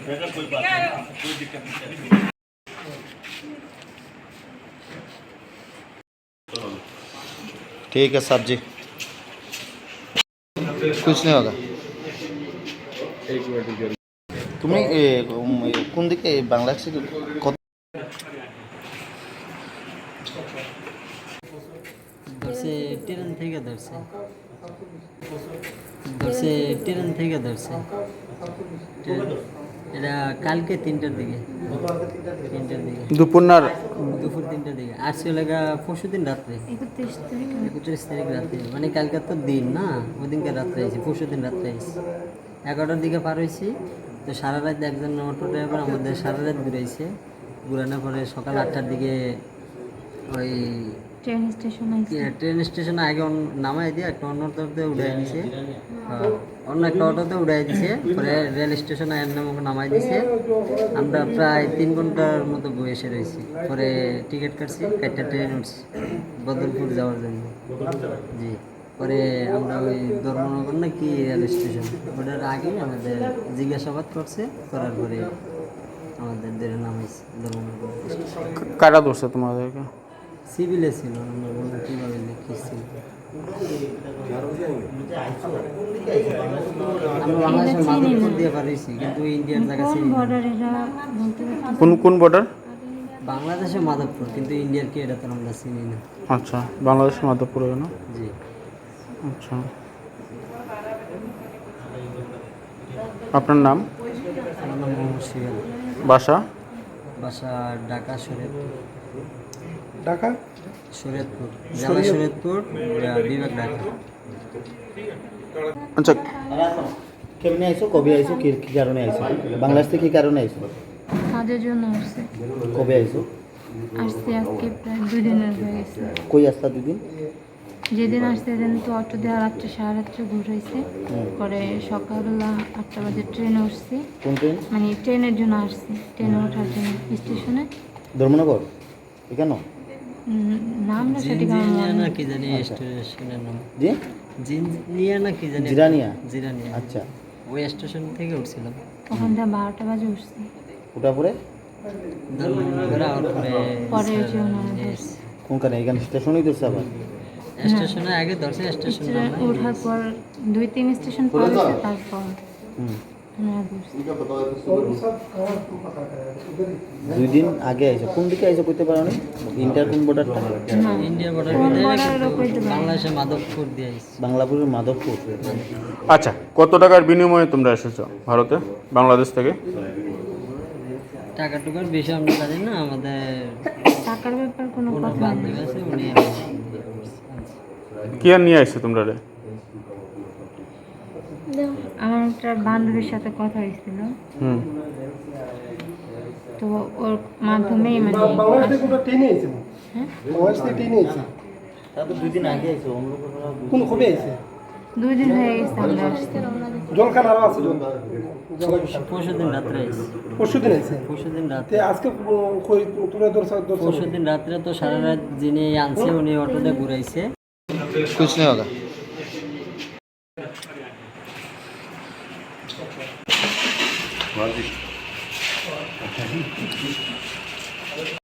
ठीक है साहब जी, कुछ नहीं होगा। তুমি কোন দিকে বাংলাদেশে কত ধরছে ট্রেন থেকে ধরছে ধরছে ট্রেন থেকে ধরছে এটা কালকে 3টার দিকে দুপুর 3টার দিকে আসছে লাগা পরশু দিন রাত্রে 31 তারিখ রাত্রে, মানে কালকে তো দিন না, ওই দিনকে রাত্রে আইছি, পরশু দিন রাত্রে আইছি 11টার দিকে পার হয়েছি। তো সারা রাত একজন অটো ড্রাইভার আমাদের সারা রাত ঘুরাইছে, ঘুরানোর পরে সকাল 8টার দিকে ওই ট্রেন স্টেশনে আগে নামাই দিয়ে একটা অন্য অটোতে উঠাই দিছে, অন্য একটা অটোতে উঠাই দিছে, পরে রেল স্টেশনে আমাকে নামাই দিছে। আমরা প্রায় 3 ঘন্টার মতো বসে রয়েছি, পরে টিকিট কাটছি, একটা ট্রেন উঠছি বদরপুর যাওয়ার জন্য। জি, পরে আমরা ওই ধর্মনগর না কি রেল স্টেশন, ওটার আগে আমাদের জিজ্ঞাসাবাদ করছে, করার পরে আমাদের দেড় নামাইছে ধর্মনগর। কারা ধরছে তোমাদেরকে? সিভিলে ছিল, আমরা বললাম কীভাবে লিখেছিল। আমরা বাংলাদেশের মাদকপুর দিয়ে পারিছি, কিন্তু ইন্ডিয়ার জায়গা চিনি কোন কোন বর্ডার? বাংলাদেশের মাদকপুর, কিন্তু ইন্ডিয়ার কি এটা তো আমরা চিনি না। আচ্ছা, বাংলাদেশের মাধবপুর না? জি। আচ্ছা, আপনার নাম? আমার নাম মোহাম্মদ শিয়াল। বাসা? বাসা ঢাকা শরীয়তপুর। ঢাকা শরীয়তপুর, জেলা শরীয়তপুর, বিভাগ ঢাকা। আচ্ছা, কেমনে আইছো, কবে আইছো, কি কারণে আইছো, বাংলাদেশ থেকে কি কারণে আইছো? কাজের জন্য আসছে। কবে আইছো? আসছে আজকে প্রায় 2 দিনের হয়ে গেছে। কই আসতা 2 দিন? যেদিন আসছে সেদিন তো অটো দেওয়া রাত্রে 8:30 ঘুরাইছে, পরে সকালবেলা 8টা বাজে ট্রেনে উঠছি। কোন ট্রেন? মানে ট্রেনের জন্য আসছি, ট্রেনে ওঠার জন্য স্টেশনে। ধর্মনগর এখানে নামটা সঠিক আমার মনে না নেই। কি জানি স্টেশনের নাম, জি জিনিয়া না কি জানি, জিরানিয়া। জিরানিয়া। আচ্ছা, ওই স্টেশন থেকে উঠছিলাম, ওখান থেকে 12টা বাজে উঠছি। ওটা পরে ধর্মনগর আর পরে ওই যে ওনারা ধরছে। কোনখানে? এখানে স্টেশনই ধরছে আবার? স্টেশনে আগে ধরছে, স্টেশনে ওঠার পর 2-3 স্টেশন পর হয়েছে, তারপর ওনারা ধরছে। 2 দিন আগে আইছো, কোন দিকে আইছো কইতে পারো না? ইন্টার কোন বর্ডারটা? ইন্ডিয়া বর্ডার কোন ভিতরে, border-এরও কইতে পারি না। বাংলাদেশের মাধবপুর দিয়ে আইছি। বাংলাপুরের মাধবপুর। আচ্ছা, কত টাকার বিনিময়ে তোমরা এসেছো ভারতে বাংলাদেশ থেকে? টাকা টুকার বিষয় আমরা জানি না, আমাদের টাকার ব্যাপার কোনো কথা নেই। বান্ধবী আছে, উনি কি আর নিয়ে আসছো তোমরা রে? আমার একটা বান্ধবীর সাথে কথা হয়েছিল, তো ওর মাধ্যমেই মানে হ্যাঁ? তারপর 2 দিন আগে আইছো, অন্য কোন কবে আইছে? 2 দিন হয়ে গেছে আমরা আসছি। জলখান আরো আছে জল। পরশুদিন রাত্রে আইছি। পরশুদিন আইছে। পরশুদিন তে রাত্রে, আজকে কই তোরা দর্শক পরশুদিন রাত্রে তো সারা রাত যিনি আনছে উনি অটোতে ঘুরাইছে। कुछ नहीं होगा।